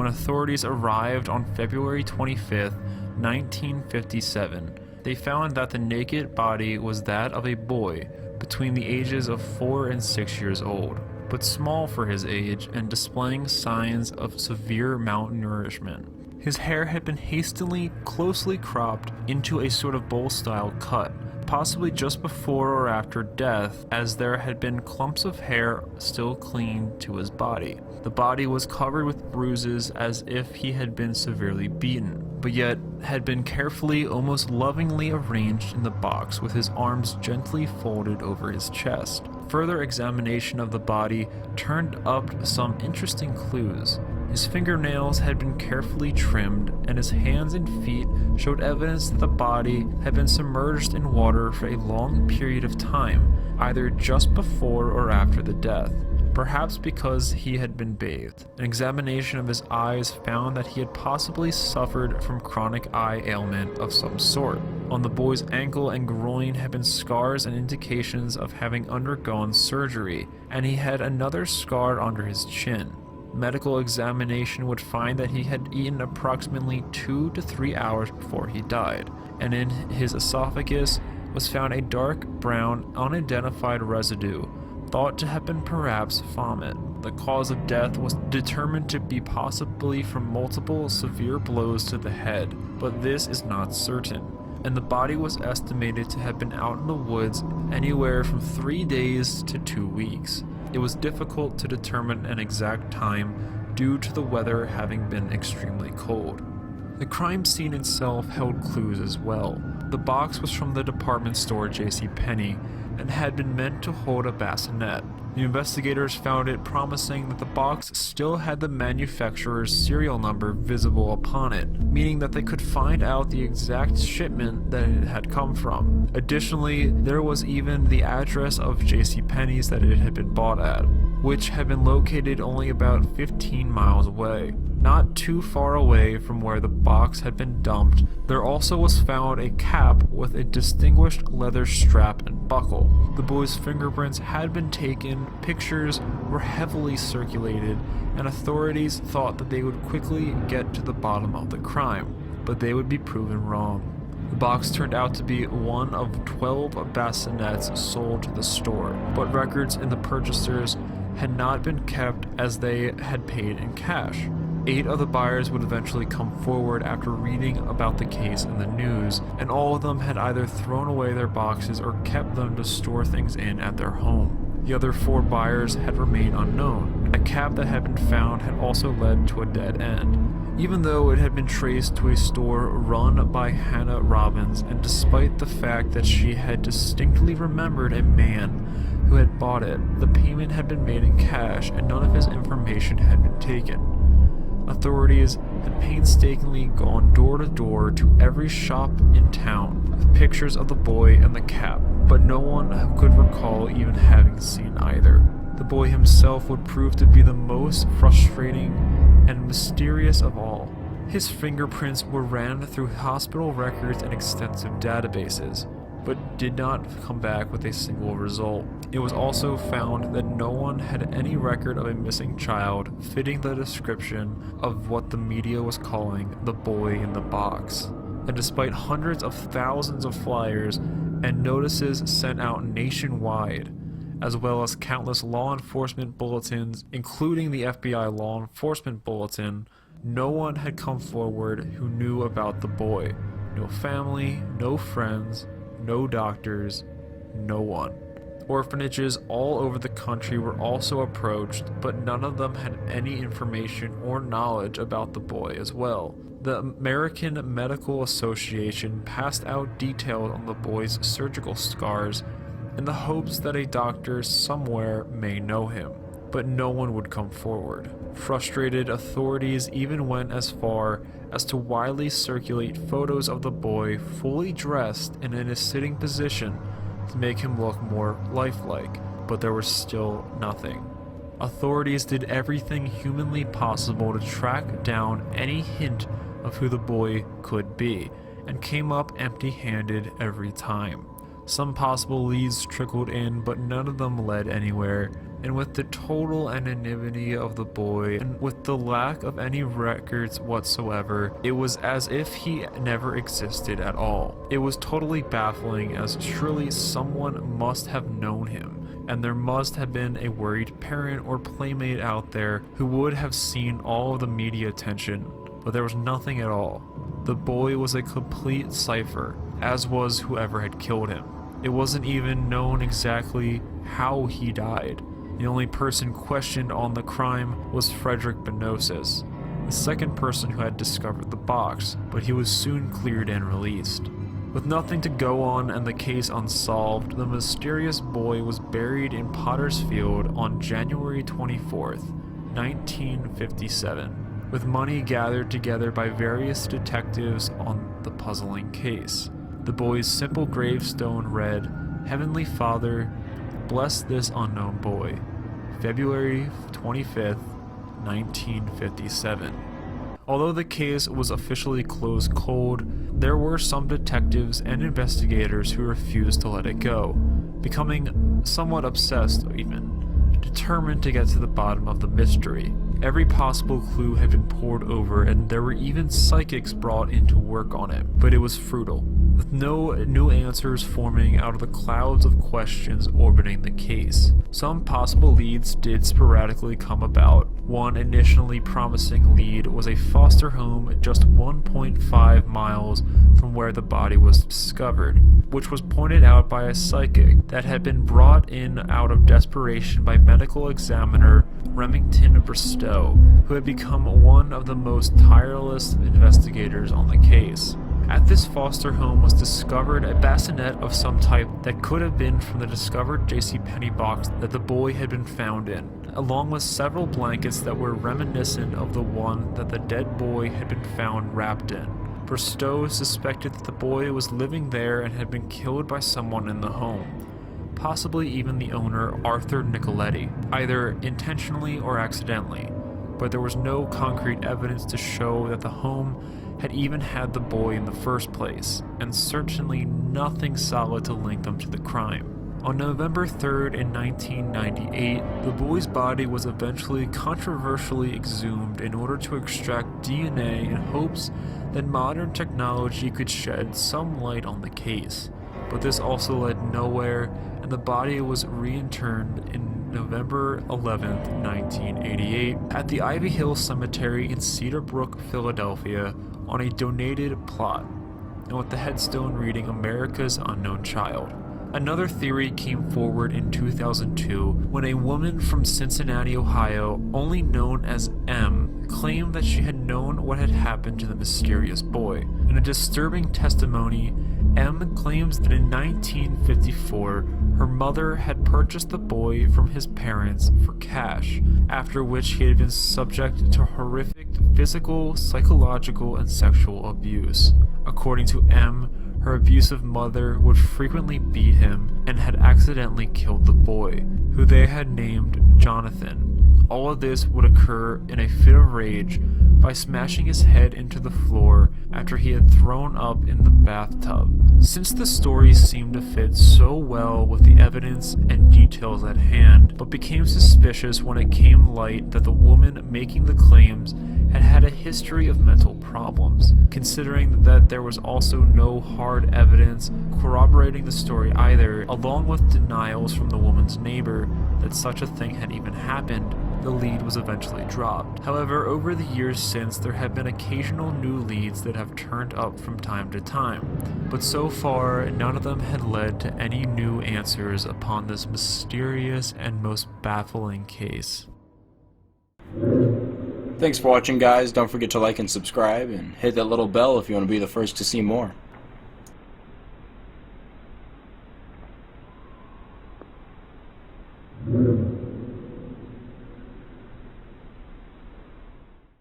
When authorities arrived on February 25th, 1957, they found that the naked body was that of a boy between the ages of 4 and 6 years old, but small for his age and displaying signs of severe malnourishment. His hair had been hastily, closely cropped into a sort of bowl-style cut, possibly just before or after death, as there had been clumps of hair still clinging to his body. The body was covered with bruises as if he had been severely beaten, but yet had been carefully, almost lovingly arranged in the box with his arms gently folded over his chest. Further examination of the body turned up some interesting clues. His fingernails had been carefully trimmed, and his hands and feet showed evidence that the body had been submerged in water for a long period of time, either just before or after the death, perhaps because he had been bathed. An examination of his eyes found that he had possibly suffered from chronic eye ailment of some sort. On the boy's ankle and groin had been scars and indications of having undergone surgery, and he had another scar under his chin. Medical examination would find that he had eaten approximately 2 to 3 hours before he died, and in his esophagus was found a dark brown, unidentified residue, thought to have been perhaps vomit. The cause of death was determined to be possibly from multiple severe blows to the head, but this is not certain, and the body was estimated to have been out in the woods anywhere from 3 days to 2 weeks. It was difficult to determine an exact time due to the weather having been extremely cold. The crime scene itself held clues as well. The box was from the department store JCPenney and had been meant to hold a bassinet. The investigators found it promising that the box still had the manufacturer's serial number visible upon it, meaning that they could find out the exact shipment that it had come from. Additionally, there was even the address of JCPenney's that it had been bought at, which had been located only about 15 miles away. Not too far away from where the box had been dumped, there also was found a cap with a distinguished leather strap and buckle. The boy's fingerprints had been taken, pictures were heavily circulated, and authorities thought that they would quickly get to the bottom of the crime, but they would be proven wrong. The box turned out to be one of 12 bassinets sold to the store, but records in the purchasers had not been kept as they had paid in cash. 8 of the buyers would eventually come forward after reading about the case in the news, and all of them had either thrown away their boxes or kept them to store things in at their home. The other 4 buyers had remained unknown. A cap that had been found had also led to a dead end, even though it had been traced to a store run by Hannah Robbins, and despite the fact that she had distinctly remembered a man who had bought it, the payment had been made in cash and none of his information had been taken. Authorities had painstakingly gone door to door to every shop in town with pictures of the boy and the cap, but no one could recall even having seen either. The boy himself would prove to be the most frustrating and mysterious of all. His fingerprints were ran through hospital records and extensive databases, but did not come back with a single result. It was also found that no one had any record of a missing child fitting the description of what the media was calling the boy in the box. And despite hundreds of thousands of flyers and notices sent out nationwide, as well as countless law enforcement bulletins, including the FBI Law Enforcement Bulletin, no one had come forward who knew about the boy. No family, no friends, no doctors, no one. Orphanages all over the country were also approached, but none of them had any information or knowledge about the boy as well. The American Medical Association passed out details on the boy's surgical scars in the hopes that a doctor somewhere may know him, but no one would come forward. Frustrated, authorities even went as far as to widely circulate photos of the boy fully dressed and in a sitting position to make him look more lifelike, but there was still nothing. Authorities did everything humanly possible to track down any hint of who the boy could be, and came up empty-handed every time. Some possible leads trickled in, but none of them led anywhere. And with the total anonymity of the boy, and with the lack of any records whatsoever, it was as if he never existed at all. It was totally baffling, as surely someone must have known him, and there must have been a worried parent or playmate out there who would have seen all of the media attention, but there was nothing at all. The boy was a complete cipher, as was whoever had killed him. It wasn't even known exactly how he died. The only person questioned on the crime was Frederick Benosis, the second person who had discovered the box, but he was soon cleared and released. With nothing to go on and the case unsolved, the mysterious boy was buried in Potter's Field on January 24th, 1957, with money gathered together by various detectives on the puzzling case. The boy's simple gravestone read, "Heavenly Father, bless this unknown boy. February 25th, 1957. Although the case was officially closed cold, there were some detectives and investigators who refused to let it go, becoming somewhat obsessed even, determined to get to the bottom of the mystery. Every possible clue had been pored over, and there were even psychics brought in to work on it, but it was futile, with no new answers forming out of the clouds of questions orbiting the case. Some possible leads did sporadically come about. One initially promising lead was a foster home just 1.5 miles from where the body was discovered, which was pointed out by a psychic that had been brought in out of desperation by medical examiner Remington Bristow, who had become one of the most tireless investigators on the case. At this foster home was discovered a bassinet of some type that could have been from the discovered JCPenney box that the boy had been found in, along with several blankets that were reminiscent of the one that the dead boy had been found wrapped in. Bristow suspected that the boy was living there and had been killed by someone in the home, possibly even the owner, Arthur Nicoletti, either intentionally or accidentally, but there was no concrete evidence to show that the home had even had the boy in the first place, and certainly nothing solid to link them to the crime. On November 3rd in 1998, the boy's body was eventually controversially exhumed in order to extract DNA in hopes that modern technology could shed some light on the case. But this also led nowhere, and the body was reinterred in November 11th, 1988, at the Ivy Hill Cemetery in Cedar Brook, Philadelphia, on a donated plot, and with the headstone reading America's Unknown Child. Another theory came forward in 2002 when a woman from Cincinnati, Ohio, only known as M, claimed that she had known what had happened to the mysterious boy. In a disturbing testimony, M claims that in 1954, her mother had purchased the boy from his parents for cash, after which he had been subject to horrific physical, psychological, and sexual abuse. According to M, her abusive mother would frequently beat him and had accidentally killed the boy, who they had named Jonathan. All of this would occur in a fit of rage by smashing his head into the floor after he had thrown up in the bathtub. Since the story seemed to fit so well with the evidence and details at hand, but became suspicious when it came light that the woman making the claims had had a history of mental problems, considering that there was also no hard evidence corroborating the story either, along with denials from the woman's neighbor that such a thing had even happened. The lead was eventually dropped. However, over the years since, there have been occasional new leads that have turned up from time to time, but so far, none of them had led to any new answers upon this mysterious and most baffling case. Thanks for watching, guys. Don't forget to like and subscribe, and hit that little bell if you want to be the first to see more.